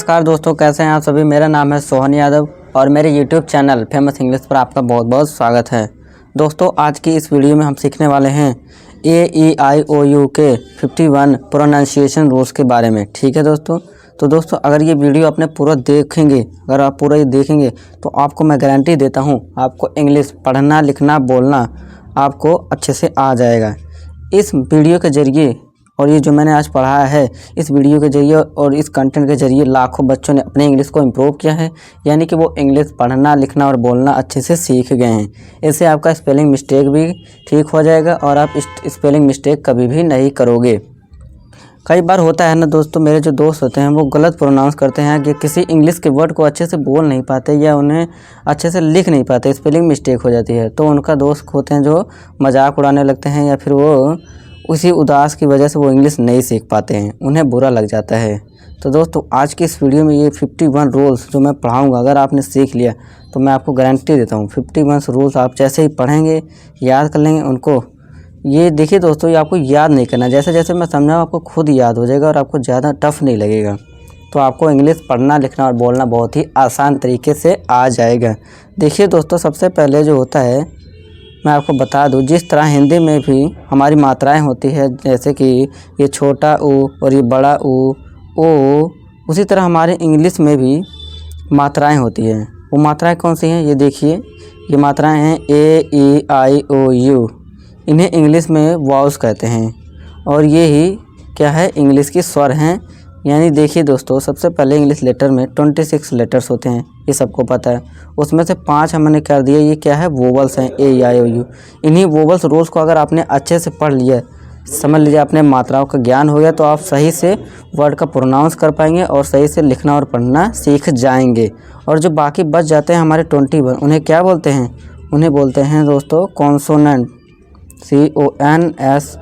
नमस्कार दोस्तों, कैसे हैं आप सभी। मेरा नाम है सोहन यादव और मेरे YouTube चैनल फेमस इंग्लिश पर आपका बहुत बहुत स्वागत है। दोस्तों, आज की इस वीडियो में हम सीखने वाले हैं AEIOU के 51 प्रोनाउंसिएशन रूल्स के बारे में। ठीक है दोस्तों। तो दोस्तों, अगर ये वीडियो आपने पूरा देखेंगे, अगर आप पूरा ये देखेंगे तो आपको मैं गारंटी देता हूँ आपको इंग्लिश पढ़ना, लिखना, बोलना आपको अच्छे से आ जाएगा। इस वीडियो के ज़रिए और ये जो मैंने आज पढ़ाया है, इस वीडियो के ज़रिए और इस कंटेंट के ज़रिए लाखों बच्चों ने अपने इंग्लिश को इम्प्रूव किया है, यानी कि वो इंग्लिश पढ़ना, लिखना और बोलना अच्छे से सीख गए हैं। इससे आपका स्पेलिंग मिस्टेक भी ठीक हो जाएगा और आप स्पेलिंग मिस्टेक कभी भी नहीं करोगे। कई बार होता है ना दोस्तों, मेरे जो दोस्त होते हैं वो गलत प्रोनाउंस करते हैं कि किसी इंग्लिश के वर्ड को अच्छे से बोल नहीं पाते या उन्हें अच्छे से लिख नहीं पाते, स्पेलिंग मिस्टेक हो जाती है। तो उनका दोस्त होते हैं जो मजाक उड़ाने लगते हैं या फिर वो उसी उदास की वजह से वो इंग्लिश नहीं सीख पाते हैं, उन्हें बुरा लग जाता है। तो दोस्तों, आज की इस वीडियो में ये 51 रूल्स जो मैं पढ़ाऊँगा, अगर आपने सीख लिया तो मैं आपको गारंटी देता हूँ 51 रूल्स आप जैसे ही पढ़ेंगे, याद कर लेंगे उनको। ये देखिए दोस्तों, ये आपको याद नहीं करना, जैसे जैसे मैं समझाऊँ आपको खुद याद हो जाएगा और आपको ज़्यादा टफ नहीं लगेगा। तो आपको इंग्लिश पढ़ना, लिखना और बोलना बहुत ही आसान तरीके से आ जाएगा। देखिए दोस्तों, सबसे पहले जो होता है मैं आपको बता दूं, जिस तरह हिंदी में भी हमारी मात्राएं होती है, जैसे कि ये छोटा ऊ और ये बड़ा ऊ, ओ, उसी तरह हमारे इंग्लिश में भी मात्राएं होती हैं। वो मात्राएं कौन सी हैं, ये देखिए। ये मात्राएं हैं AEIOU। इन्हें इंग्लिश में वाउल्स कहते हैं और ये ही क्या है, इंग्लिश की स्वर हैं। यानी देखिए दोस्तों, सबसे पहले इंग्लिश लेटर में 26 लेटर्स होते हैं, ये सबको पता है। उसमें से 5 हमने कर दिए, ये क्या है, वोवल्स हैं, AEIOU। इन्हीं वोवल्स रूल्स को अगर आपने अच्छे से पढ़ लिया, समझ लीजिए अपने मात्राओं का ज्ञान हो गया, तो आप सही से वर्ड का प्रोनाउंस कर पाएंगे और सही से लिखना और पढ़ना सीख जाएंगे। और जो बाकी बच जाते हैं हमारे 21, उन्हें क्या बोलते हैं, उन्हें बोलते हैं दोस्तों कॉन्सोनेंट, CONSONANTS।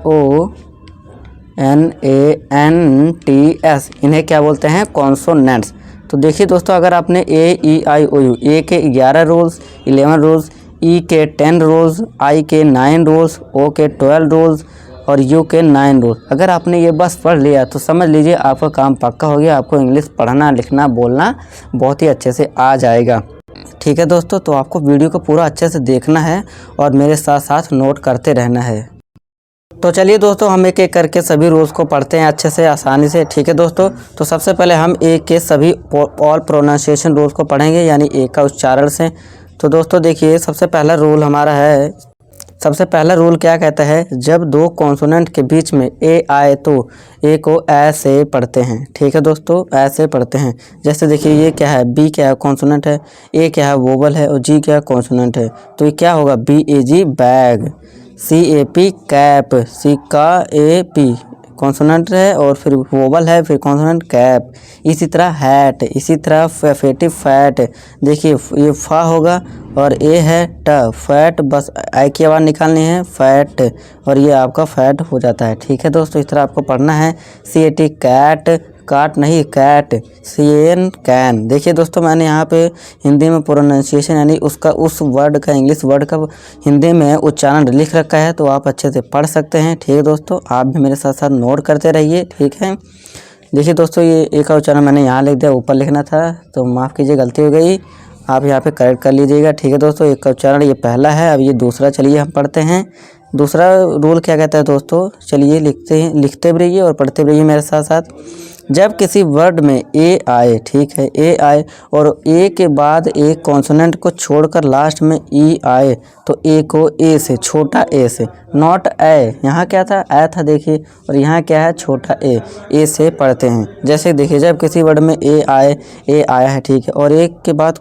इन्हें क्या बोलते हैं, कॉन्सोनेंट्स। तो देखिए दोस्तों, अगर आपने AEIOU, ए के 11 रूल्स, 11 रूल्स, ई के 10 रूल्स, आई के 9 रूल्स, ओ के 12 रूल्स और यू के 9 रूल्स, अगर आपने ये बस पढ़ लिया तो समझ लीजिए आपका काम पक्का हो गया। आपको इंग्लिश पढ़ना, लिखना, बोलना बहुत ही अच्छे से आ जाएगा। ठीक है दोस्तों, तो आपको वीडियो को पूरा अच्छे से देखना है और मेरे साथ साथ नोट करते रहना है। तो चलिए दोस्तों, हम एक एक करके सभी रूल्स को पढ़ते हैं अच्छे से, आसानी से। ठीक है दोस्तों, तो सबसे पहले हम एक के सभी ऑल प्रोनाउंसिएशन रूल्स को पढ़ेंगे, यानी एक का उच्चारण से। तो दोस्तों देखिए, सबसे पहला रूल हमारा है, सबसे पहला रूल क्या कहता है, जब दो कॉन्सोनेंट के बीच में ए आए तो ए को ऐसे पढ़ते हैं। ठीक है दोस्तों, ऐसे पढ़ते हैं। जैसे देखिए, ये क्या है, बी क्या है, कॉन्सोनेंट है, ए क्या है, वोवल है और जी क्या है, कॉन्सोनेंट है। तो ये क्या होगा, BAG bag, CAP cap, C का AP कॉन्सोनेंट है और फिर वोवल है, फिर कॉन्सोनेंट कैप। इसी तरह हैट, इसी तरह फेटिव फैट। देखिए ये फा होगा और ए है ट, फैट, बस आई की आवाज़ निकालनी है, फैट, और ये आपका फैट हो जाता है। ठीक है दोस्तों, इस तरह आपको पढ़ना है। CAT कैट, काट नहीं कैट, CAN कैन। देखिए दोस्तों, मैंने यहाँ पे हिंदी में प्रोनाउंसिएशन यानी उसका, उस वर्ड का, इंग्लिश वर्ड का हिंदी में उच्चारण लिख रखा है, तो आप अच्छे से पढ़ सकते हैं। ठीक है दोस्तों, आप भी मेरे साथ साथ नोट करते रहिए। ठीक है, देखिए दोस्तों, ये एक का उच्चारण मैंने यहाँ लिख दिया, ऊपर लिखना था, तो माफ़ कीजिए, गलती हो गई, आप यहाँ पे करेक्ट कर लीजिएगा। ठीक है दोस्तों, एक का उच्चारण ये पहला है। अब ये दूसरा, चलिए हम पढ़ते हैं। दूसरा रूल क्या कहता है दोस्तों, चलिए लिखते भी रहिए और पढ़ते भी रहिए मेरे साथ साथ। जब किसी वर्ड में ए आए, ठीक है, ए आए और ए के बाद एक कॉन्सोनेंट को छोड़कर लास्ट में ई आए, तो ए को ए से, छोटा ए से, नॉट ए, यहाँ क्या था, ए था देखिए, और यहाँ क्या है, छोटा ए से पढ़ते हैं। जैसे देखिए, जब किसी वर्ड में ए आए, ए आया है, ठीक है, और एक के बाद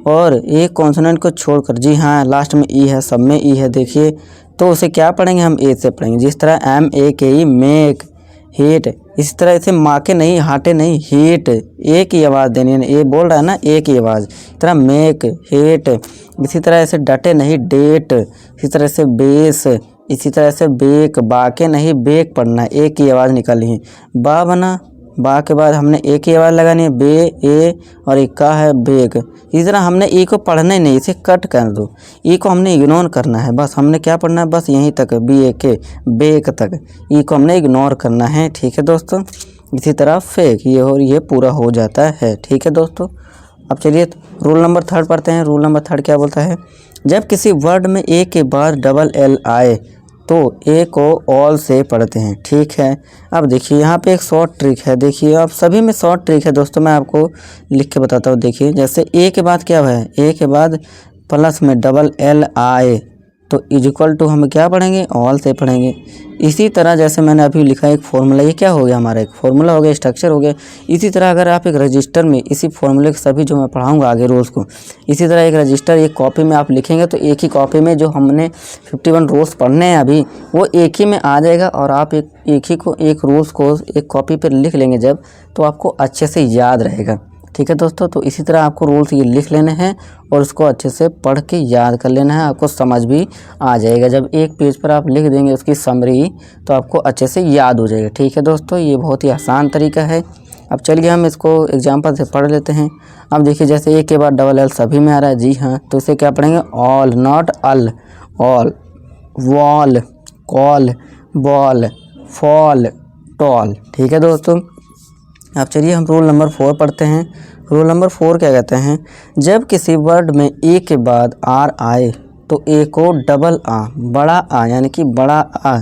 और एक कॉन्सोनेंट को छोड़कर, जी हाँ, लास्ट में ई है, सब में ई है, देखिए, तो उसे क्या पढ़ेंगे, हम ए से पढ़ेंगे। जिस तरह MAKE मेक, हीट, इसी तरह इसे माके नहीं, हाटे नहीं, हीट, एक ही आवाज़ देनी है, ये बोल रहा है ना, एक ही आवाज़। इस तरह मेक, हेट, इसी तरह ऐसे डटे नहीं, डेट, इसी तरह से बेस, इसी तरह से बेक, बाके नहीं, बेक पढ़ना है, एक ही आवाज़ निकाली है। बा बना, बा के बाद हमने एक ही आवाज़ लगानी है, बे, ए, और एक का है बेक। इस तरह हमने ई को पढ़ना ही नहीं, इसे कट कर दो, ई को हमने इग्नोर करना है, बस हमने क्या पढ़ना है, बस यहीं तक, BAK बेक तक, ई को हमने इग्नोर करना है। ठीक है दोस्तों, इसी तरह फेक, ये और ये पूरा हो जाता है। ठीक है दोस्तों, अब चलिए रूल नंबर 3 पढ़ते हैं। रूल नंबर 3 क्या बोलता है, जब किसी वर्ड में ए के बाद डबल एल आए तो ए को ऑल से पढ़ते हैं। ठीक है, अब देखिए यहाँ पे एक शॉर्ट ट्रिक है। देखिए अब सभी में शॉर्ट ट्रिक है दोस्तों, मैं आपको लिख के बताता हूँ। देखिए जैसे ए के बाद क्या है, ए के बाद प्लस में डबल एल आए तो इक्वल टू हम क्या पढ़ेंगे, ऑल से पढ़ेंगे। इसी तरह जैसे मैंने अभी लिखा है एक फॉर्मूला, ये क्या हो गया हमारा, एक फॉर्मूला हो गया, स्ट्रक्चर हो गया। इसी तरह अगर आप एक रजिस्टर में इसी फॉर्मूले के सभी जो मैं पढ़ाऊंगा आगे रोज़ को, इसी तरह एक रजिस्टर एक कॉपी में आप लिखेंगे तो एक ही कॉपी में जो हमने 51 रोज़ पढ़ने हैं अभी, वो एक ही में आ जाएगा। और आप एक ही को एक रोज़ को एक कॉपी पर लिख लेंगे जब, तो आपको अच्छे से याद रहेगा। ठीक है दोस्तों, तो इसी तरह आपको रूल्स ये लिख लेने हैं और उसको अच्छे से पढ़ के याद कर लेना है, आपको समझ भी आ जाएगा। जब एक पेज पर आप लिख देंगे उसकी समरी तो आपको अच्छे से याद हो जाएगा। ठीक है दोस्तों, ये बहुत ही आसान तरीका है। अब चलिए हम इसको एग्जांपल से पढ़ लेते हैं। अब देखिए जैसे ए के बाद डबल एल सभी में आ रहा है, जी हाँ, तो इसे क्या पढ़ेंगे, all, not al, all, wall, call, ball, fall, tall. ठीक है दोस्तों, अब चलिए हम रूल नंबर 4 पढ़ते हैं। रूल नंबर 4 क्या कहते हैं, जब किसी वर्ड में ए के बाद आर आए तो ए को डबल आ, बड़ा आ यानी कि बड़ा आ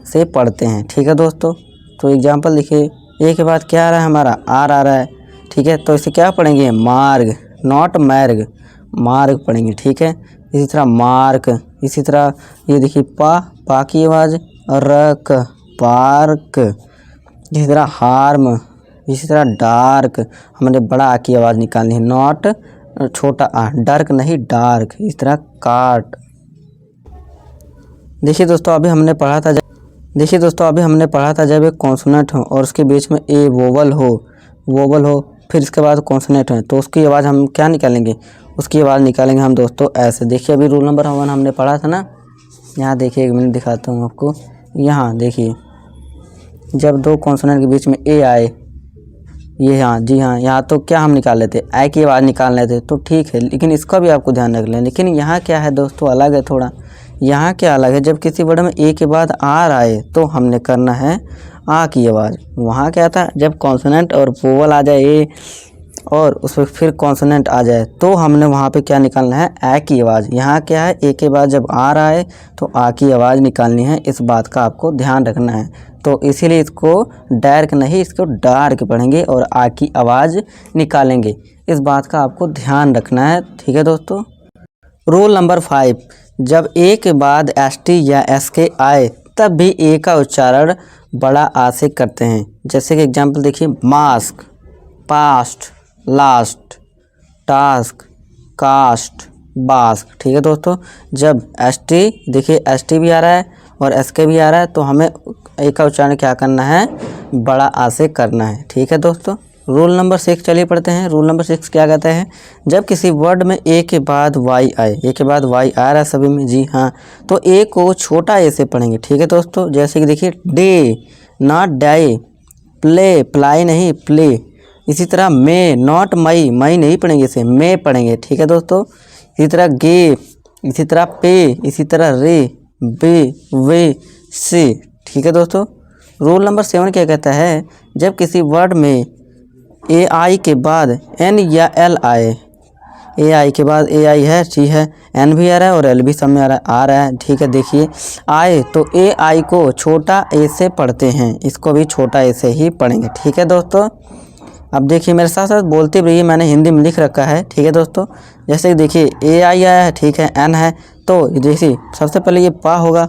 से पढ़ते हैं। ठीक है दोस्तों, तो एग्जांपल देखिए, ए के बाद क्या आ रहा है हमारा, आर आ रहा है। ठीक है, तो इसे क्या पढ़ेंगे, मार्ग, नॉट मैर्ग, मार्ग पढ़ेंगे। ठीक है, इसी तरह मार्क, इसी तरह ये देखिए पा की आवाज़, रक, पार्क, इसी तरह हार्म, इसी तरह डार्क, हमने बड़ा आ की आवाज़ निकालनी है, नॉट छोटा आ, डार्क नहीं डार्क, इस तरह काट। देखिए दोस्तों अभी हमने पढ़ा था जब एक कॉन्सोनेंट हो और उसके बीच में ए वोवल हो, फिर इसके बाद कॉन्सोनेंट है तो उसकी आवाज़ हम क्या निकालेंगे, उसकी आवाज़ निकालेंगे हम दोस्तों ऐसे। देखिए अभी रूल नंबर 1 हमने पढ़ा था ना, यहाँ देखिए एक मिनट दिखाता हूँ आपको। यहाँ देखिए जब दो कॉन्सोनेंट के बीच में ए आए, ये हाँ जी हाँ, यहाँ तो क्या हम निकाल लेते, आई की आवाज़ निकाल लेते तो ठीक है, लेकिन इसका भी आपको ध्यान रख लें। लेकिन यहाँ क्या है दोस्तों, अलग है थोड़ा। यहाँ क्या अलग है, जब किसी वर्ड में ए के बाद आर आए तो हमने करना है आ की आवाज़। वहाँ क्या था, जब कॉन्सोनेंट और वोवल आ जाए ए और उसमें फिर कॉन्सोनेंट आ जाए तो हमने वहाँ पे क्या निकालना है, ए की आवाज़। यहाँ क्या है, ए के बाद जब आर आए तो आ की आवाज़ निकालनी है, इस बात का आपको ध्यान रखना है। तो इसीलिए इसको डार्क नहीं, इसको डार्क पढ़ेंगे और आ की आवाज़ निकालेंगे, इस बात का आपको ध्यान रखना है। ठीक है दोस्तों, रूल नंबर 5, जब ए के बाद एस टी या एस के आए तब भी ए का उच्चारण बड़ा आ से करते हैं। जैसे कि एग्जाम्पल देखिए, mask, past, last, task, cast, bask. ठीक है दोस्तों, जब एस टी, देखिए एस टी भी आ रहा है और एस के भी आ रहा है तो हमें ए का उच्चारण क्या करना है, बड़ा आ से करना है। ठीक है दोस्तों, रूल नंबर 6 चलिए पढ़ते हैं। रूल नंबर 6 क्या कहता है, जब किसी वर्ड में ए के बाद वाई आए, ए के बाद वाई आ रहा है सभी में, जी हाँ, तो ए को छोटा ए से पढ़ेंगे। ठीक है दोस्तों, जैसे कि देखिए day, not die, play, ply नहीं प्ले, इसी तरह मे, नॉट मई, मई नहीं पढ़ेंगे इसे, मे पढ़ेंगे। ठीक है दोस्तों, इसी तरह गे, इसी तरह पे, इसी तरह रे, बे, वे, से। ठीक है दोस्तों, रूल नंबर 7 क्या कहता है, जब किसी वर्ड में ए आई के बाद एन या एल आए, ए आई के बाद ए आई है, ठीक है, एन भी आ रहा है और एल भी सब में आ रहा है। ठीक है, देखिए आए तो ए आई को छोटा ए से पढ़ते हैं, इसको भी छोटा ए से ही पढ़ेंगे। ठीक है दोस्तों, अब देखिए मेरे साथ साथ बोलते भी रहिए, मैंने हिंदी में लिख रखा है। ठीक है दोस्तों, जैसे देखिए ए आई आया है, ठीक है, एन है, तो देखिए सबसे पहले ये पा होगा,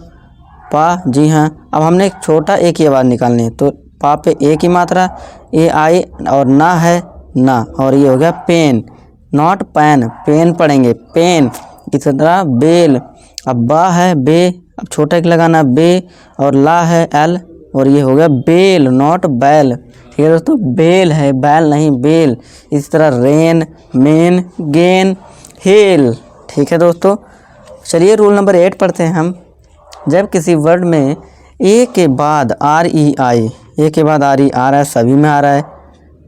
पा, जी हाँ। अब हमने एक छोटा ए की आवाज़ निकालनी है तो पा पे ए की मात्रा, ए आई और ना है ना, और ये हो गया पेन, नॉट पैन, पेन पढ़ेंगे, पेन। इसी तरह बेल, अब बा है बे, अब छोटा एक लगाना बे, और ला है एल, और ये हो गया बेल, नॉट बैल। ठीक है दोस्तों, बेल है, बैल नहीं बेल। इसी तरह रेन, मेन, गेन, हेल। ठीक है दोस्तों, चलिए रूल नंबर 8 पढ़ते हैं हम। जब किसी वर्ड में ए के बाद आर ई आई, ए के बाद आर ई आ रहा है, सभी में आ रहा है,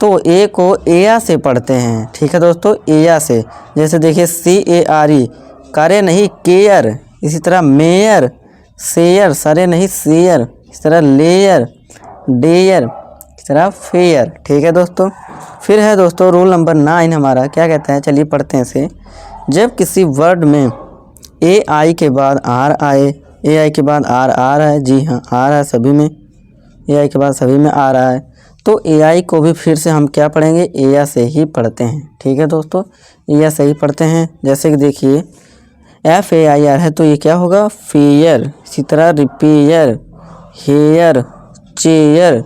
तो ए को एया से पढ़ते हैं। ठीक है दोस्तों, एया से। जैसे देखिए सी ए आर ई, करे नहीं केयर, इसी तरह मेयर, शेयर, सरे नहीं शेयर, इस तरह लेयर, डेयर, इस तरह फेयर। ठीक है दोस्तों। फिर है दोस्तों रूल नंबर 9 हमारा, क्या कहता है, चलिए पढ़ते हैं इसे। जब किसी वर्ड में ए आई के बाद आर आए, ए आई के बाद आर आ रहा है, जी हाँ आ रहा है सभी में, ए आई के बाद सभी में आ रहा है, तो ए आई को भी फिर से हम क्या पढ़ेंगे, ए या से ही पढ़ते हैं। ठीक है दोस्तों, ए या से ही पढ़ते हैं। जैसे कि देखिए FAIR है तो ये क्या होगा, फेयर। इसी तरह रिपेयर, हेयर, चेयर,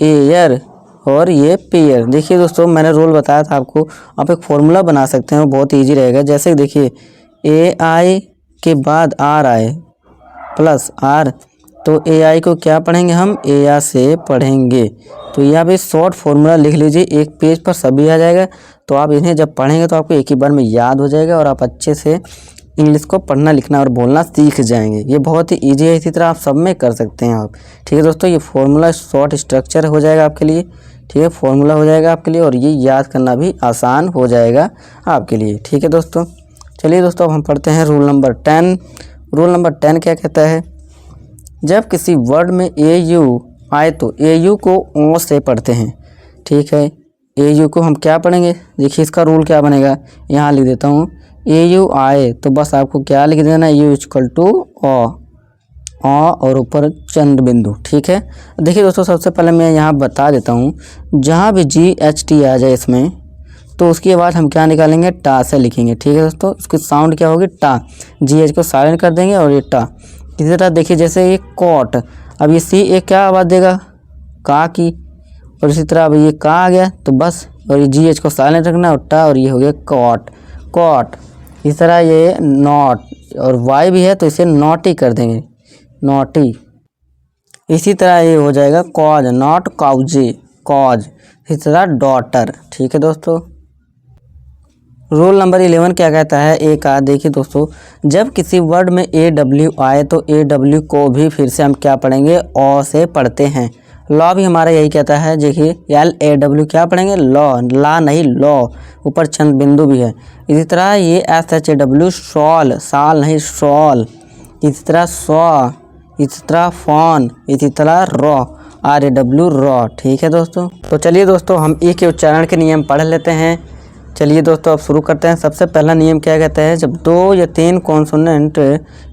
एयर और ये पेयर। देखिए दोस्तों मैंने रूल बताया था आपको, आप एक फॉर्मूला बना सकते हैं, वो बहुत इजी रहेगा। जैसे कि देखिए AI के बाद आर आए प्लस आर, तो AI को क्या पढ़ेंगे हम, ए से पढ़ेंगे। तो यहाँ पे शॉर्ट फॉर्मूला लिख लीजिए, एक पेज पर सभी आ जाएगा। तो आप इन्हें जब पढ़ेंगे तो आपको एक ही बार में याद हो जाएगा और आप अच्छे से इंग्लिश को पढ़ना लिखना और बोलना सीख जाएंगे। ये बहुत ही ईजी है, इसी तरह आप सब में कर सकते हैं आप। ठीक है दोस्तों, ये फॉर्मूला शॉर्ट स्ट्रक्चर हो जाएगा आपके लिए। ठीक है, फॉर्मूला हो जाएगा आपके लिए और ये याद करना भी आसान हो जाएगा आपके लिए। ठीक है दोस्तों, चलिए दोस्तों अब हम पढ़ते हैं रूल नंबर 10। रूल नंबर 10 क्या कहता है, जब किसी वर्ड में AU आए तो AU को ओ से पढ़ते हैं। ठीक है, AU को हम क्या पढ़ेंगे, देखिए इसका रूल क्या बनेगा, यहाँ लिख देता हूँ। AU आए तो बस आपको क्या लिख देना, U इक्वल टू अ और ऊपर चंद्र बिंदु। ठीक है, देखिए दोस्तों सबसे पहले मैं यहाँ बता देता हूँ, जहाँ भी GHT आ जाए इसमें तो उसके बाद हम क्या निकालेंगे, टा से लिखेंगे। ठीक है दोस्तों, इसकी साउंड क्या होगी, टा, GH को साइलेंट कर देंगे और ये टा। इसी तरह देखिए जैसे ये कॉट, अब ये C एक क्या आवाज़ देगा, का की, और इसी तरह अब ये का आ गया तो बस, और ये GH को साइलेंट रखना और टा, और ये हो गया कॉट, कॉट। इस तरह ये नॉट और Y भी है तो इसे नॉटी कर देंगे, नॉटी। इसी तरह ये हो जाएगा कॉज, नॉट काउजे, कॉज। इसी तरह डॉटर। ठीक है दोस्तों, रूल नंबर 11 क्या कहता है, ए का, देखिए दोस्तों जब किसी वर्ड में AW आए तो AW को भी फिर से हम क्या पढ़ेंगे, ओ से पढ़ते हैं। लॉ भी हमारा यही कहता है, देखिए LAW क्या पढ़ेंगे, लॉ, ला नहीं लॉ, ऊपर चंद बिंदु भी है। इसी तरह ये SHAW शॉल, साल नहीं शॉल। इसी तरह सॉ, इसी तरह फॉन, इसी तरह रॉ, RAW रॉ। ठीक है दोस्तों, तो चलिए दोस्तों हम ई के उच्चारण के नियम पढ़ लेते हैं। चलिए दोस्तों अब शुरू करते हैं। सबसे पहला नियम क्या कहता है, जब 2 या 3 कॉन्सोनेंट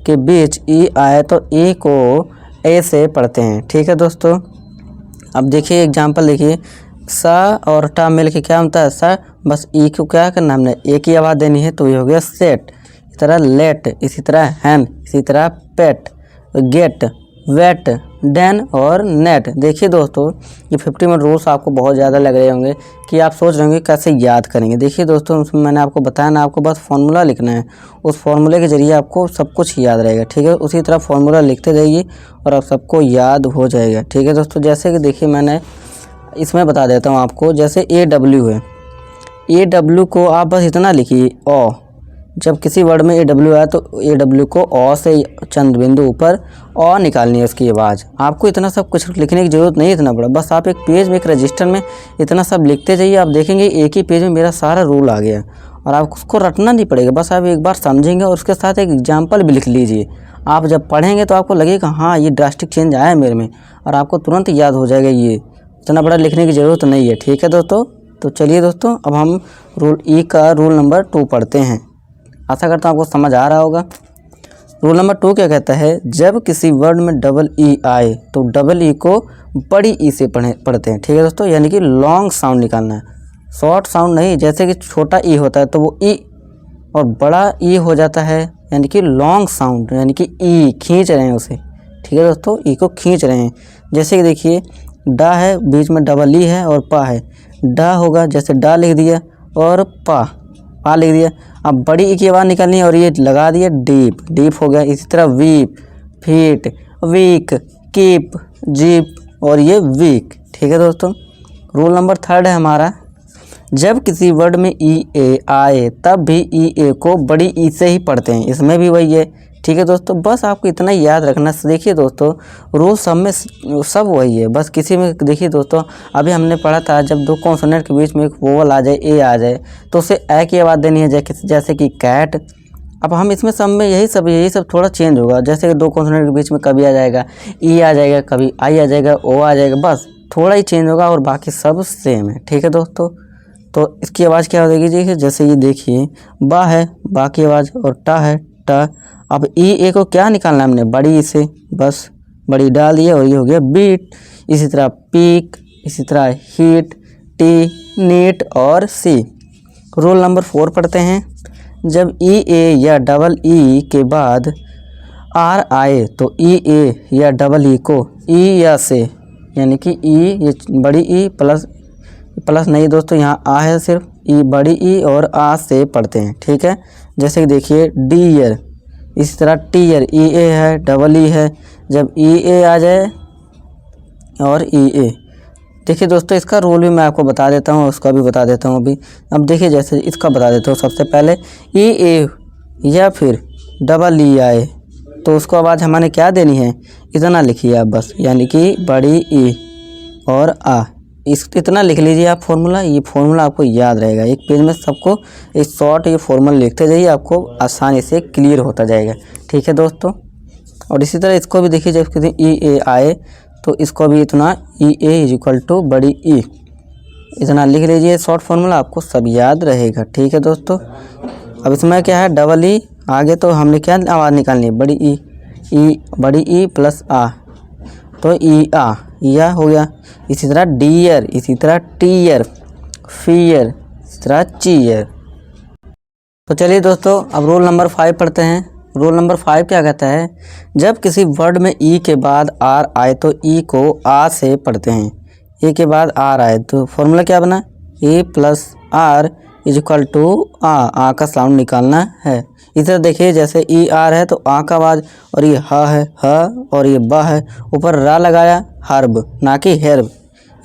के बीच ई आए तो ई को ए से पढ़ते हैं। ठीक है दोस्तों, अब देखिए एग्जांपल देखिए, सा और टा मिल के क्या होता है, सा, बस ई को क्या करना हमने, एक ही आवाज़ देनी है तो ये हो गया सेट। इसी तरह लेट, इसी तरह हैन, इसी तरह पेट, गेट, वेट, डैन और नेट। देखिए दोस्तों ये 51 रूल्स आपको बहुत ज़्यादा लग रहे होंगे कि आप सोच रहे होंगे कैसे याद करेंगे। देखिए दोस्तों उसमें मैंने आपको बताया ना, आपको बस फार्मूला लिखना है, उस फार्मूले के जरिए आपको सब कुछ याद रहेगा। ठीक है, उसी तरह फार्मूला लिखते जाइए और आप सबको याद हो जाएगा। ठीक है दोस्तों, जैसे कि देखिए मैंने इसमें बता देता हूँ आपको, जैसे AW है, AW को आप बस इतना लिखिए ओ। जब किसी वर्ड में AW आया तो AW को ओ से चंद बिंदु ऊपर ओ निकालनी है उसकी आवाज़। आपको इतना सब कुछ लिखने की ज़रूरत नहीं, इतना बड़ा, बस आप एक पेज में, एक रजिस्टर में इतना सब लिखते जाइए। आप देखेंगे एक ही पेज में मेरा सारा रूल आ गया और आपको उसको रटना नहीं पड़ेगा, बस आप एक बार समझेंगे और उसके साथ एक एग्जाम्पल भी लिख लीजिए। आप जब पढ़ेंगे तो आपको लगेगा हाँ ये ड्रास्टिक चेंज आया है मेरे में, और आपको तुरंत याद हो जाएगा। ये इतना बड़ा लिखने की ज़रूरत नहीं है। ठीक है दोस्तों, तो चलिए दोस्तों अब हम रूल ई का रूल नंबर 2 पढ़ते हैं। आशा करता हूँ आपको समझ आ रहा होगा। रूल नंबर 2 क्या कहता है, जब किसी वर्ड में डबल ई आए तो डबल ई को बड़ी ई से पढ़ते हैं। ठीक है दोस्तों, यानी कि लॉन्ग साउंड निकालना है, शॉर्ट साउंड नहीं। जैसे कि छोटा ई होता है तो वो ई, और बड़ा ई हो जाता है यानी कि लॉन्ग साउंड, यानी कि ई खींच रहे हैं उसे। ठीक है दोस्तों, ई को खींच रहे हैं। जैसे कि देखिए डा है, बीच में डबल ई है और पा है, डा होगा, जैसे डा लिख दिया और पा लिख दिया। अब बड़ी ई की आवाज़ निकालनी है और ये लगा दिया डीप, डीप हो गया। इसी तरह weep, feet, week, keep, jeep और ये वीक। ठीक है दोस्तों, रूल नंबर 3 है हमारा, जब किसी वर्ड में ई ए आए तब भी ई ए को बड़ी ई से ही पढ़ते हैं, इसमें भी वही है। ठीक है दोस्तों, बस आपको इतना ही याद रखना। देखिए दोस्तों रूल सब में सब वही है, बस किसी में देखिए दोस्तों अभी हमने पढ़ा था जब 2 कॉन्सोनेंट के बीच में एक वोवल आ जाए, ए आ जाए तो उसे ए की आवाज़ देनी है, जैसे कि कैट। अब हम इसमें सब में यही सब थोड़ा चेंज होगा। जैसे कि 2 कॉन्सोनेंट के बीच में कभी आ जाएगा ई आ जाएगा, कभी आई आ जाएगा, ओ आ जाएगा, बस थोड़ा ही चेंज होगा और बाकी सब सेम है। ठीक है दोस्तों, तो इसकी आवाज़ क्या हो जाएगी जी, जैसे ये देखिए बा है बा की आवाज़ और टा है टा। अब ई ए को क्या निकालना है हमने, बड़ी ई से, बस बड़ी डाल दिए और ये हो गया बीट। इसी तरह पीक, इसी तरह हीट, टी, नीट और सी। रूल नंबर 4 पढ़ते हैं। जब ई ए या डबल ई के बाद आर आए तो ई ए या डबल ई को ई या से, यानी कि ई ये बड़ी ई प्लस नहीं दोस्तों, यहाँ आ है सिर्फ, ई बड़ी ई और आ से पढ़ते हैं। ठीक है, जैसे कि देखिए डियर, इसी तरह टीयर, ई ए है डबल ई है, जब ई ए आ जाए और ई ए। देखिए दोस्तों, इसका रूल भी मैं आपको बता देता हूँ, उसका भी बता देता हूँ अभी। अब देखिए जैसे इसका बता देता हूँ। सबसे पहले ई ए या फिर डबल ई आए तो उसको आवाज़ हमारे क्या देनी है, इतना लिखिए आप बस, यानी कि बड़ी ई और आ, इतना लिख लीजिए आप फॉर्मूला। ये फॉर्मूला आपको याद रहेगा, एक पेज में सबको एक शॉर्ट ये फॉर्मूला लिखते जाइए, आपको आसानी से क्लियर होता जाएगा। ठीक है दोस्तों, और इसी तरह इसको भी देखिए, जब ई ए आए तो इसको भी इतना ई ए इज इक्वल टू बड़ी ई, इतना लिख लीजिए शॉर्ट फॉर्मूला, आपको सब याद रहेगा। ठीक है दोस्तों, अब इसमें क्या है डबल ई आगे तो हमने क्या आवाज़ निकालनी है, बड़ी ई बड़ी ई प्लस आ, तो ई आ या हो गया। इसी तरह डियर, इसी तरह टीयर, फियर, इसी तरह चीयर। तो चलिए दोस्तों, अब रूल नंबर 5 पढ़ते हैं। रूल नंबर 5 क्या कहता है, जब किसी वर्ड में ई के बाद आर आए तो ई को आ से पढ़ते हैं। ई के बाद आर आए तो फॉर्मूला क्या बना, E plus R is equal to आ का साउंड निकालना है। इस तरह देखिए जैसे ई आर है तो आ का आवाज़, और ये ह है ह, और ये ब है, ऊपर रा लगाया, हर्ब ना कि हेर्ब।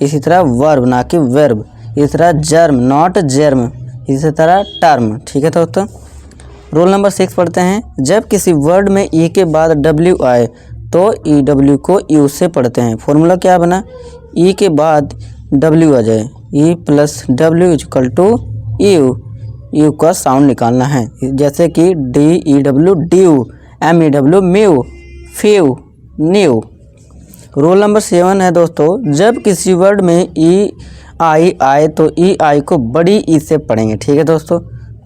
इसी तरह वर्ब ना कि वर्ब। इसी तरह जर्म नॉट जर्म। इसी तरह टर्म। ठीक है दोस्तों, रूल नंबर 6 पढ़ते हैं। जब किसी वर्ड में ई के बाद डब्ल्यू आए तो ई डब्ल्यू को यू से पढ़ते हैं। फॉर्मूला क्या बना, ई के बाद डब्ल्यू आ जाए, E plus W equal to U का साउंड निकालना है, जैसे कि D E W dew, M E W mew, few new. Rule number 7 है दोस्तों, जब किसी वर्ड में ई आई आए तो ई आई को बड़ी ई से पढ़ेंगे। ठीक है दोस्तों,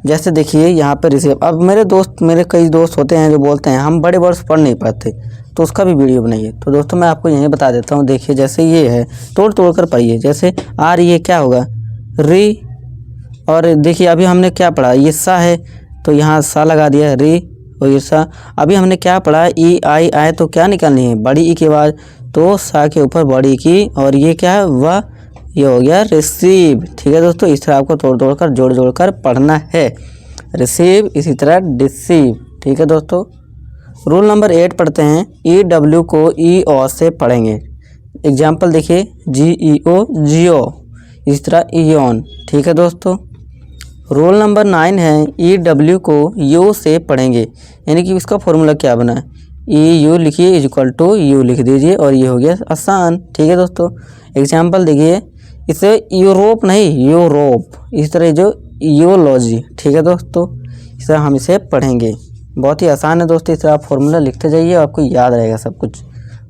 जैसे देखिए यहाँ पे रिसीव। अब मेरे कई दोस्त होते हैं जो बोलते हैं हम बड़े वर्ड्स पढ़ नहीं पाते, तो उसका भी वीडियो बनाइए। तो दोस्तों मैं आपको यही बता देता हूँ। देखिए जैसे ये है, तोड़ कर पढ़िए। जैसे आर, ये क्या होगा री, और देखिए अभी हमने क्या पढ़ा, ये सा है तो यहाँ सा लगा दिया री, और ये सा। अभी हमने क्या पढ़ा, ई आई आए तो क्या निकालनी है, बड़ी ई के बाद, तो सा के ऊपर बड़ी की, और ये क्या है वह, ये हो गया रिसीव। ठीक है दोस्तों, इस तरह आपको तोड़ कर जोड़ कर पढ़ना है, रिसीव इसी तरह डिसीव। ठीक है दोस्तों, रूल नंबर 8 पढ़ते हैं। ई डब्ल्यू को ई ओ से पढ़ेंगे। एग्जाम्पल देखिए, जी ई ओ जियो, इस तरह इयोन। ठीक है दोस्तों, रूल नंबर 9 है, ई डब्ल्यू को यू से पढ़ेंगे, यानी कि इसका फॉर्मूला क्या बना है, ई यू लिखिए इज इक्वल टू यू लिख दीजिए, और ये हो गया आसान। ठीक है दोस्तों, एग्जाम्पल देखिए, इसे यूरोप नहीं यूरोप, इस तरह जो यूलॉजी। ठीक है दोस्तों, इस तरह हम इसे पढ़ेंगे, बहुत ही आसान है दोस्तों। इस तरह आप फॉर्मूला लिखते जाइए, आपको याद रहेगा सब कुछ।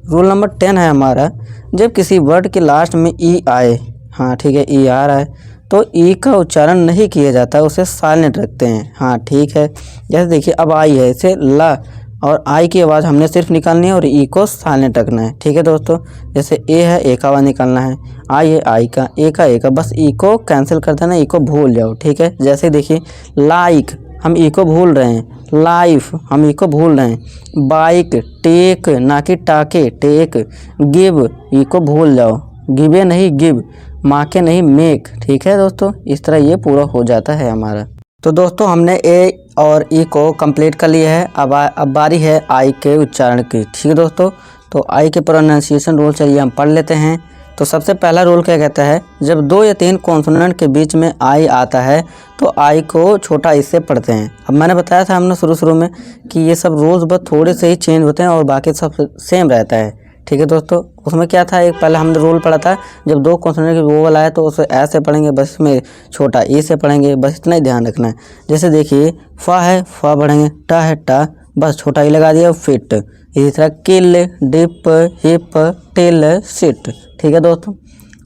रूल नंबर 10 है हमारा, जब किसी वर्ड के लास्ट में ई आए, हाँ ठीक है ई आ रहा है, तो ई का उच्चारण नहीं किया जाता, उसे साइलेंट रखते हैं। हाँ ठीक है, जैसे देखिए अब आई है, इसे ला, और आई की आवाज़ हमने सिर्फ निकालनी है और ई को साइलेंट रखना है। ठीक है दोस्तों, जैसे ए है, ए का आवाज़ निकालना है, आई है, आई का, ए का, बस ई को कैंसिल कर देना, ई को भूल जाओ। ठीक है, जैसे देखिए लाइक, हम ई को भूल रहे हैं, लाइफ हम ई को भूल रहे हैं, बाइक, टेक ना कि टाके, टेक, गिव ई को भूल जाओ, गिवे नहीं गिव, माँ के नहीं मेक। ठीक है दोस्तों, इस तरह ये पूरा हो जाता है हमारा। तो दोस्तों हमने ए और ई को कंप्लीट कर लिया है। अब बारी है आई के उच्चारण की। ठीक है दोस्तों, तो आई के प्रोनाउंसिएशन रूल चलिए हम पढ़ लेते हैं। तो सबसे पहला रूल क्या कहता है, जब 2 या 3 कॉन्सोनेंट के बीच में आई आता है तो आई को छोटा ई से पढ़ते हैं। अब मैंने बताया था हमने शुरू में कि ये सब रूल्स बस थोड़े से ही चेंज होते हैं और बाकी सब सेम रहता है। ठीक है दोस्तों, उसमें क्या था, एक पहले हमने रूल पढ़ा था, जब 2 कॉन्सोनेंट की वोवल आए तो उसे ऐसे पढ़ेंगे, बस इसमें छोटा ई से पढ़ेंगे, बस इतना ही ध्यान रखना है। जैसे देखिए फा है, फा पढ़ेंगे, टा है टा, बस छोटा ई लगा दिया, फिट। इसी तरह किल, डिप, हिप, टिल, सिट। ठीक है दोस्तों,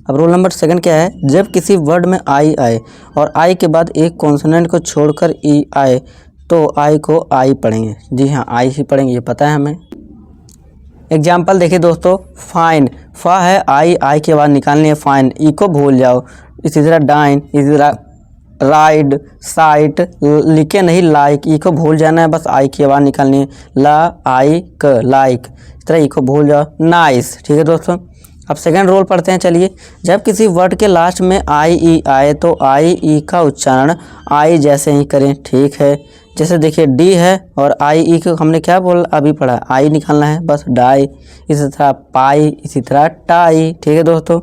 अब रूल नंबर सेकंड क्या है, जब किसी वर्ड में आई आए और आई के बाद एक कॉन्सोनेंट को छोड़कर ई आए तो आई को आई पढ़ेंगे। जी हाँ, आई ही पढ़ेंगे, ये पता है हमें। एग्जाम्पल देखिए दोस्तों, फाइन, फा है आई की आवाज़ निकालनी है फाइन, ई को भूल जाओ। इसी तरह डाइन, इसी तरह राइड, साइट, लिखे नहीं लाइक, ई को भूल जाना है, बस आई की आवाज़ निकालनी है, ला आई क लाइक, इस तरह ई को भूल जाओ। नाइस, ठीक है दोस्तों। अब सेकंड रूल पढ़ते हैं, चलिए। जब किसी वर्ड के लास्ट में आई ई आए तो आई ई का उच्चारण आई जैसे ही करें, ठीक है। जैसे देखिए डी है और आई ई को हमने क्या बोला, अभी पढ़ा, आई निकालना है, बस डाई। इसी तरह पाई, इसी तरह टाई, ठीक है दोस्तों।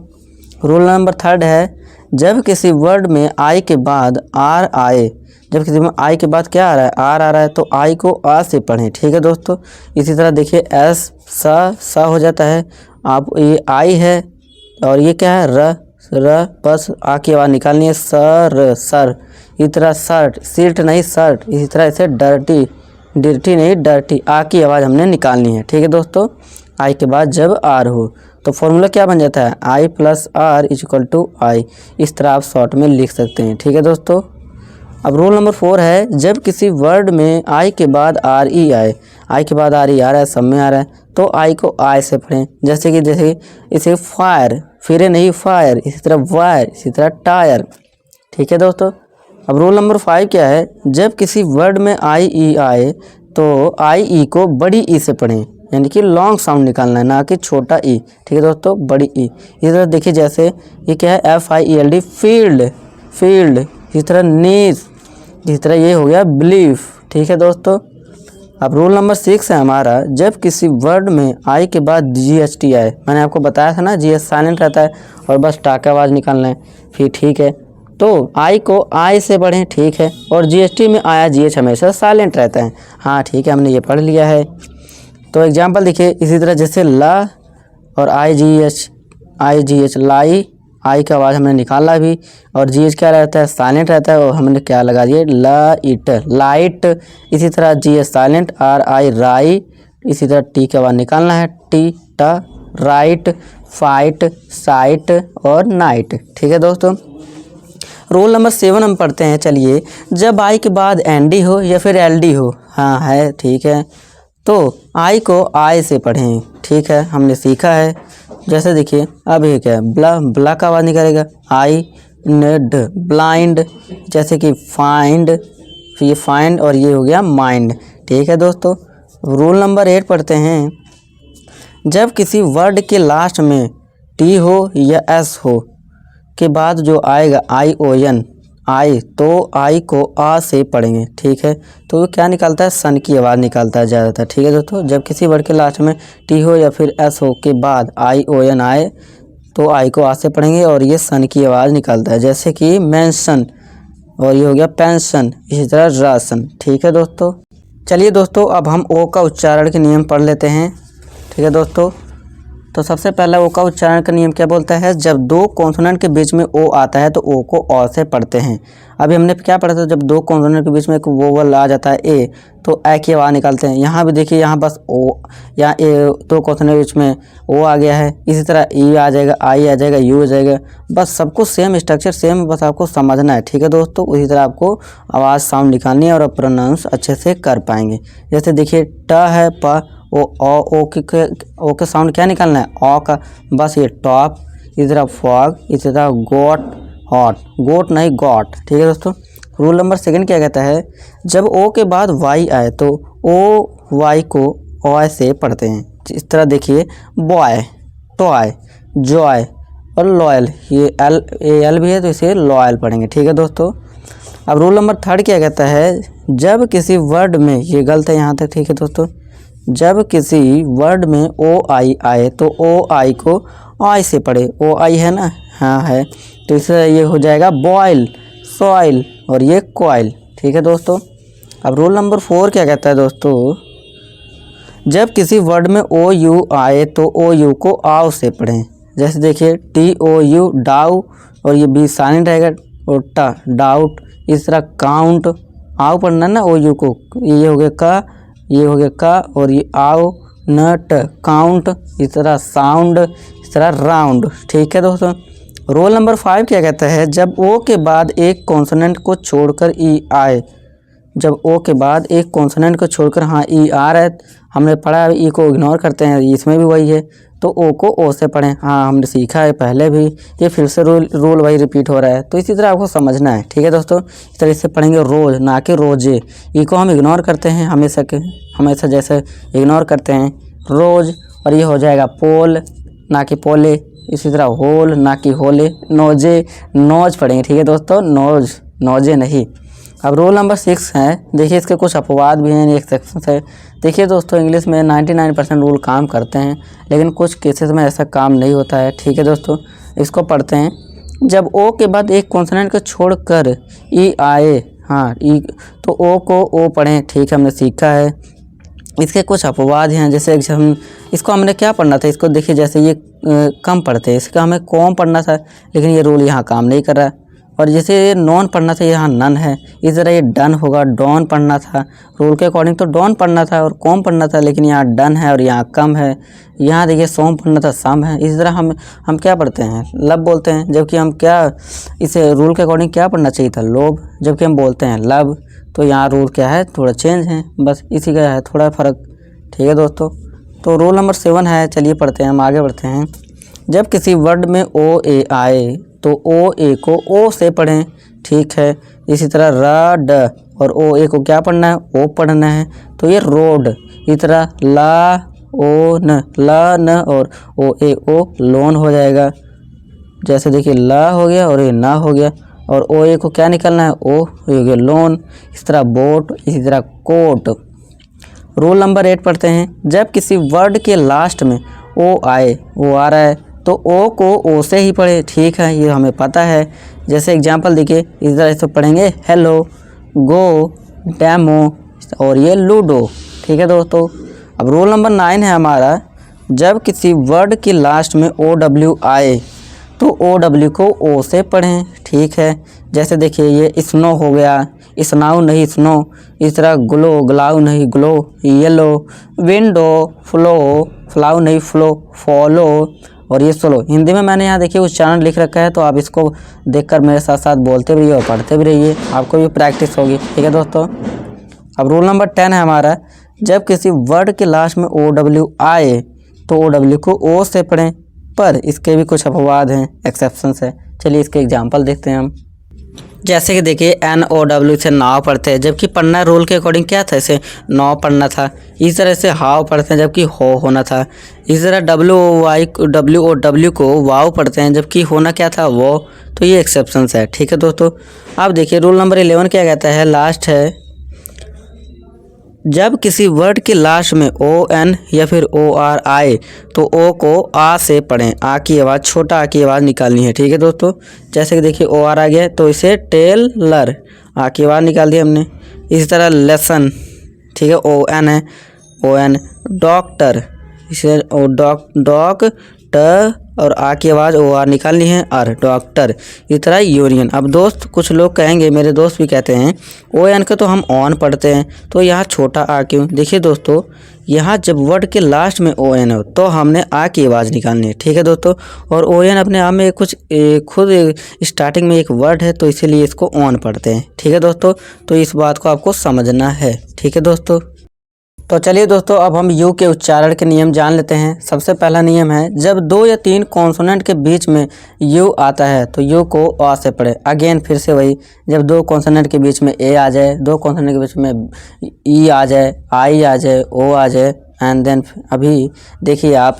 रूल नंबर थर्ड है, जब किसी वर्ड में आई के बाद आर आए, जब किसी में आई के बाद क्या आ रहा है, आर आ रहा है, तो आई को आ से पढ़ें, ठीक है दोस्तों। इसी तरह देखिए एस सा हो जाता है, आप ये आई है और ये क्या है र, बस आ की आवाज़ निकालनी है, सर। इसी तरह सर्ट, सिल्ट नहीं सर्ट, इसी तरह इसे डिर्टी नहीं डर्टी, आ की आवाज़ हमने निकालनी है, ठीक है दोस्तों। आई के बाद जब आर हो तो फॉर्मूला क्या बन जाता है, I plus R is equal to I, इस तरह आप शॉर्ट में लिख सकते हैं, ठीक है दोस्तों। अब रूल नंबर 4 है, जब किसी वर्ड में आई के बाद आर ई आए, आई के बाद आर ई आ रहा है, सब में आ रहा है, तो आई को आई से पढ़ें। जैसे कि इसे फायर, फिर नहीं फायर, इसी तरह वायर, इसी तरह टायर, ठीक है दोस्तों। अब रूल नंबर 5 क्या है, जब किसी वर्ड में आई ई आए तो आई ई को बड़ी ई से पढ़ें, यानी कि लॉन्ग साउंड निकालना है, ना कि छोटा ई, ठीक है दोस्तों, बड़ी ई। इसी तरह देखिए, जैसे ये क्या है, FIELD फील्ड, इसी तरह नीज, इसी तरह ये हो गया बिलीफ, ठीक है दोस्तों। अब रूल नंबर 6 है हमारा, जब किसी वर्ड में आई के बाद GST आए, मैंने आपको बताया था ना GS साइलेंट रहता है और बस टाका आवाज़ निकालना है, फिर ठीक है, तो आई को आई से पढ़ें, ठीक है। और GST में आया GH हमेशा साइलेंट रहता है, हाँ ठीक है, हमने ये पढ़ लिया है। तो एग्जाम्पल देखिए, इसी तरह जैसे ला और IGH लाई, आई का आवाज़ हमने निकाला भी, और GH क्या रहता है, साइलेंट रहता है, और हमने क्या लगा दिए, लाइट लाइट। इसी तरह GH साइलेंट, RI राई, इसी तरह टी का आवाज़ निकालना है, टी टा राइट, फाइट साइट और नाइट, ठीक है दोस्तों। रूल नंबर 7 हम पढ़ते हैं, चलिए। जब आई के बाद ND हो या फिर LD हो, हाँ है, ठीक है, तो आई को आई से पढ़ें, ठीक है, हमने सीखा है। जैसे देखिए, अब ये क्या है, ब्ला का आवाज़ निकलेगा, आई नेड ब्लाइंड, जैसे कि फाइंड, ये फाइंड और ये हो गया माइंड, ठीक है दोस्तों। रूल नंबर 8 पढ़ते हैं, जब किसी वर्ड के लास्ट में टी हो या एस हो के बाद जो आएगा ION आई, तो आई को आ से पढ़ेंगे, ठीक है। तो वो क्या निकालता है, सन की आवाज़ निकालता है ज़्यादातर, ठीक है दोस्तों। जब किसी वर्ड के लास्ट में टी हो या फिर एस हो के बाद ION आए तो आई को आ से पढ़ेंगे और ये सन की आवाज़ निकालता है, जैसे कि मेंशन, और ये हो गया पेंशन, इसी तरह राशन, ठीक है दोस्तों। चलिए दोस्तों, अब हम ओ का उच्चारण के नियम पढ़ लेते हैं, ठीक है दोस्तों। तो सबसे पहला ओ का उच्चारण का नियम क्या बोलता है, जब दो कॉन्सोनेंट के बीच में ओ आता है तो ओ को ओ से पढ़ते हैं। अभी हमने क्या पढ़ा था, जब दो कॉन्सोनेंट के बीच में एक वोवल आ जाता है ए, तो ए की आवाज़ निकालते हैं। यहाँ भी देखिए, यहाँ बस ओ, यहाँ ए, दो कॉन्सोनेंट के बीच में ओ आ गया है, इसी तरह ई आ जाएगा, आई आ जाएगा, यू आ जाएगा, बस सबको सेम स्ट्रक्चर सेम, बस आपको समझना है, ठीक है दोस्तों। उसी तरह आपको आवाज़ साउंड निकालनी है और प्रोनाउंस अच्छे से कर पाएंगे। जैसे देखिए, ट है, प, ओ के साउंड क्या निकालना है, ओ का, बस ये टॉप, इसी तरह फॉग, इसी तरह गोट, हॉट, गोट नहीं गॉट, ठीक है दोस्तों। रूल नंबर 2 क्या कहता है, जब ओ के बाद वाई आए तो ओ वाई को ओ से पढ़ते हैं। इस तरह देखिए, बॉय, टॉय, जॉय और लॉयल, ये एल भी है तो इसे लॉयल पढ़ेंगे, ठीक है दोस्तों। अब रूल नंबर 3 क्या कहता है, जब किसी वर्ड में, ये गलत है यहाँ तक, ठीक है दोस्तों, जब किसी वर्ड में ओ आई आए तो ओ आई को आई से पढ़े, ओ आई है ना, हाँ है, तो इससे ये हो जाएगा बॉयल, सॉइल और ये कॉइल, ठीक है दोस्तों। अब रूल नंबर 4 क्या कहता है दोस्तों, जब किसी वर्ड में ओ यू आए तो ओ यू को आओ से पढ़ें। जैसे देखिए, TOU डाउ, और ये बी साइलेंट रहेगा, और टा डाउट, इस तरह काउंट, आओ पढ़ना ना ओ यू को, ये हो गया का, ये हो गया का, और ये आओ नट काउंट, इस तरह साउंड, इस तरह राउंड, ठीक है दोस्तों। रोल नंबर 5 क्या कहता है, जब ओ के बाद एक कॉन्सोनेंट को छोड़कर ई आए, जब ओ के बाद एक कॉन्सोनेंट को छोड़कर हाँ ई आ रहा है, हमने पढ़ा है ई को इग्नोर करते हैं, इसमें भी वही है, तो ओ को ओ से पढ़ें। हाँ हमने सीखा है पहले भी, ये फिर से रूल वही रिपीट हो रहा है, तो इसी तरह आपको समझना है। ठीक है दोस्तों, इस तरह से पढ़ेंगे रोज़, ना कि रोजे। ई को हम इग्नोर करते हैं हमेशा जैसे इग्नोर करते हैं रोज़, और ये हो जाएगा पोल ना कि पोले। इसी तरह होल ना कि होले। नोजे नोज पढ़ेंगे। ठीक है दोस्तों, नोज नोजे नहीं। अब रोल नंबर 6 है, देखिए इसके कुछ अपवाद भी हैं, एक सेक्शन है। देखिए दोस्तों, इंग्लिश में 99% रूल काम करते हैं, लेकिन कुछ केसेस में ऐसा काम नहीं होता है। ठीक है दोस्तों, इसको पढ़ते हैं। जब ओ के बाद एक कॉन्सोनेंट को छोड़कर ई आए, हाँ ई, तो ओ को ओ पढ़ें। ठीक है, हमने सीखा है। इसके कुछ अपवाद हैं, जैसे हम इसको हमने क्या पढ़ना था, इसको देखिए जैसे ये कम पढ़ते हैं, इसका हमें कॉम पढ़ना था, लेकिन ये रूल यहाँ काम नहीं कर रहा है। और जैसे ये नॉन पढ़ना था, यहाँ नन है। इस तरह ये डन होगा, डॉन पढ़ना था रूल के अकॉर्डिंग, तो डॉन पढ़ना था और कॉम पढ़ना था, लेकिन यहाँ डन है और यहाँ कम है। यहाँ देखिए सोम पढ़ना था, सम है। इस तरह हम क्या पढ़ते हैं, लब बोलते हैं, जबकि हम क्या इसे रूल के अकॉर्डिंग क्या पढ़ना चाहिए था, लोभ, जबकि हम बोलते हैं लब। तो यहाँ रूल क्या है, थोड़ा चेंज है, बस इसी का है थोड़ा फ़र्क। ठीक है दोस्तों, तो रूल नंबर 7 है, चलिए पढ़ते हैं, हम आगे बढ़ते हैं। जब किसी वर्ड में ओ ए आए तो ओ ए को ओ से पढ़ें। ठीक है, इसी तरह र ड और ओ ए को क्या पढ़ना है, ओ पढ़ना है, तो ये रोड। इस तरह ला ओ न, ला न और ओ ए ओ लोन हो जाएगा। जैसे देखिए ला हो गया और ये ना हो गया, और ओ ए को क्या निकलना है, ओ हो गया लोन। इस तरह बोट, इसी तरह कोट। रूल नंबर 8 पढ़ते हैं। जब किसी वर्ड के लास्ट में ओ आए, ओ आ रहा है, तो ओ को ओ से ही पढ़े। ठीक है, ये हमें पता है। जैसे एग्जांपल देखिए, इस तरह से पढ़ेंगे हेलो, गो, डेमो और ये लूडो। ठीक है दोस्तों, अब रूल नंबर 9 है हमारा। जब किसी वर्ड के लास्ट में ओ डब्ल्यू आए तो ओ डब्ल्यू को ओ से पढ़ें। ठीक है, जैसे देखिए ये स्नो हो गया, स्नाउ नहीं स्नो। इस तरह ग्लो, ग्लाउ नहीं ग्लो। येलो, विंडो, फ्लो, फ्लाउ नहीं फ्लो, फॉलो और ये स्लो। हिंदी में मैंने यहाँ देखिए उच्चारण लिख रखा है, तो आप इसको देखकर मेरे साथ साथ बोलते भी रहिए और पढ़ते भी रहिए, आपको भी प्रैक्टिस होगी। ठीक है दोस्तों, अब रूल नंबर 10 है हमारा। जब किसी वर्ड के लास्ट में ओ डब्ल्यू आए तो ओ डब्ल्यू को ओ से पढ़ें, पर इसके भी कुछ अपवाद हैं, एक्सेप्शंस है। चलिए इसके एग्जांपल देखते हैं हम। जैसे कि देखिए एन ओ डब्ल्यू से नाव पढ़ते हैं, जबकि पढ़ना रूल के अकॉर्डिंग क्या था, इसे नाव पढ़ना था। इस तरह से हाव पढ़ते हैं, जबकि हो होना था। इस तरह डब्ल्यू ओ डब्ल्यू को वाव पढ़ते हैं, जबकि होना क्या था, वो। तो ये एक्सेप्शंस है। ठीक है दोस्तों, अब देखिए रूल नंबर 11 क्या कहता है, लास्ट है। जब किसी वर्ड के लास्ट में ओ एन या फिर ओ आर आए तो ओ को आ से पढ़ें। आ की आवाज़, छोटा आ की आवाज़ निकालनी है। ठीक है दोस्तों, जैसे कि देखिए ओ आर आ गया, तो इसे टेलर, आ की आवाज़ निकाल दी हमने। इसी तरह लेसन, ठीक है, ओ एन है, ओ एन। डॉक्टर, इसे ओ डॉक ट और आ की आवाज़ ओ आर निकालनी है, आर, डॉक्टर। इस तरह यूनियन। अब दोस्त कुछ लोग कहेंगे, मेरे दोस्त भी कहते हैं ओ एन का तो हम ऑन पढ़ते हैं, तो यहाँ छोटा आ क्यों। देखिए दोस्तों, यहाँ जब वर्ड के लास्ट में ओ एन हो तो हमने आ की आवाज़ निकालनी है। ठीक है दोस्तों, और ओ एन अपने आप में कुछ खुद स्टार्टिंग में एक वर्ड है, तो इसीलिए इसको ऑन पढ़ते हैं। ठीक है दोस्तों, तो इस बात को आपको समझना है। ठीक है दोस्तों, तो चलिए दोस्तों, अब हम यू के उच्चारण के नियम जान लेते हैं। सबसे पहला नियम है, जब 2 या 3 कॉन्सोनेंट के बीच में यू आता है तो यू को आ से पढ़े। अगेन फिर से वही, जब 2 कॉन्सोनेंट के बीच में ए आ जाए, 2 कॉन्सोनेंट के बीच में ई आ जाए, आई आ जाए, ओ आ जाए, एंड देन अभी देखिए आप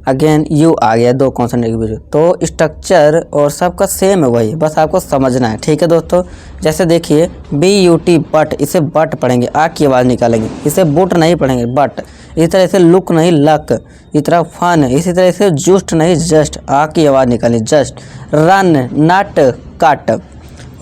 अगेन यू आ गया 2 कॉन्सोनेंट के बीच, तो स्ट्रक्चर और सबका सेम है वही, बस आपको समझना है। ठीक है दोस्तों, जैसे देखिए BUT बट, इसे बट पढ़ेंगे, आ की आवाज़ निकालेंगे। इसे बुट नहीं पढ़ेंगे, बट। इसी तरह से लुक नहीं लक, इस तरह फन। इसी तरह से जुस्ट नहीं जस्ट, आ की आवाज़ निकालें, जस्ट। रन नट कट।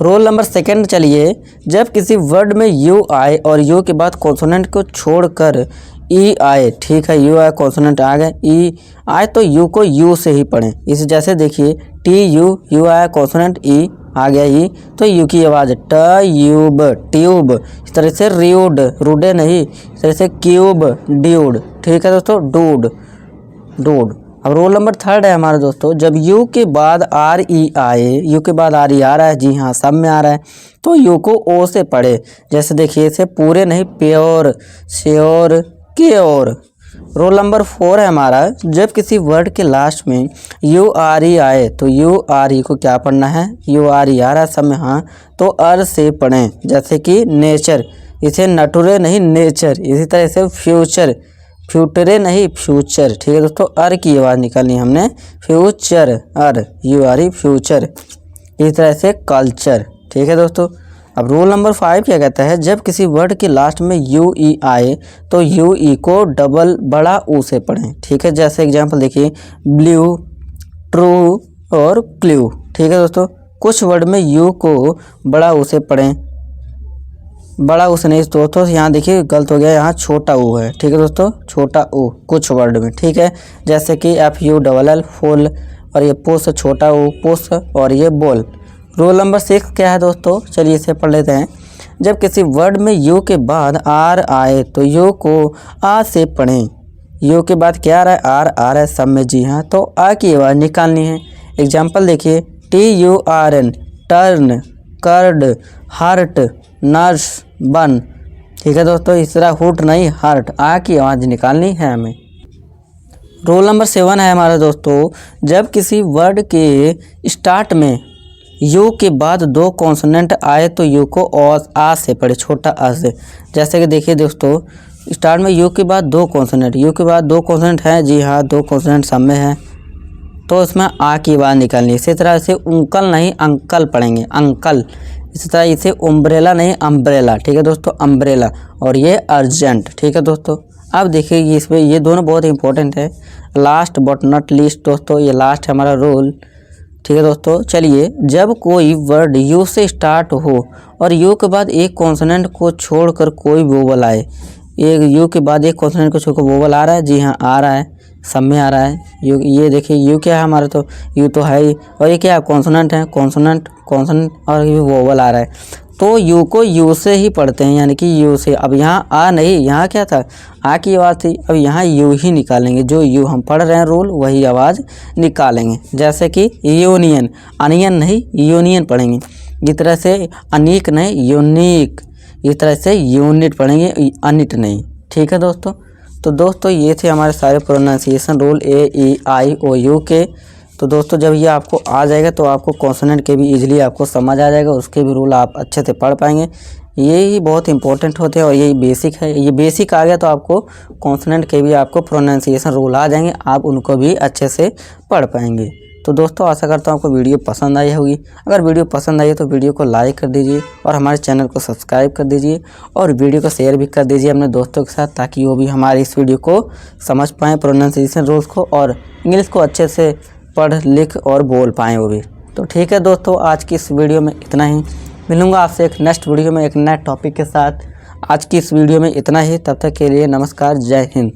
रोल नंबर 2 चलिए, जब किसी वर्ड में यू आए और यू के बाद कॉन्सोनेंट को छोड़कर ई आए, ठीक है, यू आए, कॉन्सोनेंट आ गए, ई आए तो यू को यू से ही पढ़ें। इस जैसे देखिए यू आया, कॉन्सोनेंट ई आ गया, ई तो यू की आवाज़, ट्यूब, ट्यूब। इस तरह से र्यूड, रूडे नहीं, इस तरह से क्यूब, ड्यूड। ठीक है दोस्तों, डूड, डूड। अब रोल नंबर 3 है हमारे दोस्तों, जब यू के बाद आर ई आए, यू के बाद आर ई आ रहा है, जी हाँ सब में आ रहा है, तो यू को ओ से पढ़े। जैसे देखिए इसे पूरे नहीं, pure, sure, cure. Roll number 4 है हमारा, जब किसी वर्ड के लास्ट में यू आर ई आए तो यू आर ई को क्या पढ़ना है, यू आर ई आ रहा है सब में, हाँ तो अर से पढ़ें। जैसे कि नेचर, इसे नटुरे नहीं नेचर। इसी तरह से फ्यूचर, फ्यूटरे नहीं फ्यूचर। ठीक है दोस्तों, अर की आवाज़ निकालनी है हमने, future, er, U R E future. इस तरह से कल्चर। ठीक है दोस्तों। अब रूल नंबर 5 क्या कहता है, जब किसी वर्ड के लास्ट में यू ई आए तो यू ई को डबल बड़ा ऊ से पढ़ें। ठीक है, जैसे एग्जांपल देखिए, ब्लू, ट्रू और क्लू। ठीक है दोस्तों, कुछ वर्ड में यू को बड़ा ऊ से पढ़ें, बड़ा ऊ से नहीं दोस्तों, यहाँ देखिए गलत हो गया, यहाँ छोटा ऊ है। ठीक है दोस्तों, छोटा ऊ कुछ वर्ड में। ठीक है, जैसे कि FULL फुल, और ये पुश छोटा ऊ पुश, और ये बोल। रूल नंबर 6 क्या है दोस्तों, चलिए इसे पढ़ लेते हैं। जब किसी वर्ड में यू के बाद आर आए तो यू को आ से पढ़ें। यू के बाद क्या आ रहा है, आर आ रहा है सब में, जी हाँ, तो आ की आवाज़ निकालनी है। एग्जाम्पल देखिए, TURN, turn, curd, heart, nurse, bun. ठीक है दोस्तों, इस तरह हुट नहीं हार्ट, आ की आवाज़ निकालनी है हमें। रोल नंबर 7 है हमारा दोस्तों, जब किसी वर्ड के स्टार्ट में यू के बाद 2 कॉन्सोनेंट आए तो यू को आ से पढ़े, छोटा आ से। जैसे कि देखिए दोस्तों, स्टार्ट में यू के बाद 2 कॉन्सोनेंट, यू के बाद 2 कॉन्सोनेंट हैं, जी हाँ 2 कॉन्सोनेंट सब में है, तो इसमें आ की आवाज़ निकालनी है। इसी तरह से उंकल नहीं अंकल पढ़ेंगे, अंकल। इसी तरह इसे उम्ब्रेला नहीं अम्ब्रेला। ठीक है दोस्तों, अम्ब्रेला। और ये अर्जेंट। ठीक है दोस्तों, अब देखिए इसमें ये दोनों बहुत इंपॉर्टेंट है। लास्ट बट नॉट लीस्ट दोस्तों, ये लास्ट है हमारा रूल। ठीक है दोस्तों, चलिए, जब कोई वर्ड यू से स्टार्ट हो और यू के बाद एक कॉन्सोनेंट को छोड़कर कोई वोवल आए, एक यू के बाद एक कॉन्सोनेंट को छोड़कर वोवल आ रहा है, जी हाँ आ रहा है सब में आ रहा है। यू, ये देखिए यू क्या है हमारा, तो यू तो है ही, और ये क्या है कॉन्सोनेंट है, कॉन्सोनेंट कॉन्सोनेंट, और ये वोवल आ रहा है, तो यू को यू से ही पढ़ते हैं, यानी कि यू से। अब यहाँ आ नहीं, यहाँ क्या था, आ की आवाज़ थी, अब यहाँ यू ही निकालेंगे, जो यू हम पढ़ रहे हैं रूल वही आवाज़ निकालेंगे। जैसे कि यूनियन, अनियन नहीं यूनियन पढ़ेंगे। इस तरह से अनीक नहीं यूनिक, इस तरह से यूनिट पढ़ेंगे, अनिट नहीं। ठीक है दोस्तों, तो दोस्तों ये थे हमारे सारे प्रोनाउंसिएशन रूल AEIOU के। तो दोस्तों जब ये आपको आ जाएगा तो आपको कॉन्सोनेंट के भी इजीली आपको समझ आ जाएगा, उसके भी रूल आप अच्छे से पढ़ पाएंगे। ये ही बहुत इंपॉर्टेंट होते हैं और यही बेसिक है। ये बेसिक आ गया तो आपको कॉन्सोनेंट के भी आपको प्रोनाउंसिएशन रूल आ जाएंगे, आप उनको भी अच्छे से पढ़ पाएंगे। तो दोस्तों आशा करता हूँ आपको वीडियो पसंद आई होगी। अगर वीडियो पसंद आई है तो वीडियो को लाइक कर दीजिए और हमारे चैनल को सब्सक्राइब कर दीजिए और वीडियो को शेयर भी कर दीजिए अपने दोस्तों के साथ, ताकि वो भी हमारे इस वीडियो को समझ पाएँ, प्रोनाउंसिएशन रूल्स को, और इंग्लिश को अच्छे से पढ़ लिख और बोल पाएँ वो भी। तो ठीक है दोस्तों, आज की इस वीडियो में इतना ही। मिलूँगा आपसे एक नेक्स्ट वीडियो में एक नए टॉपिक के साथ। आज की इस वीडियो में इतना ही, तब तक के लिए नमस्कार, जय हिंद।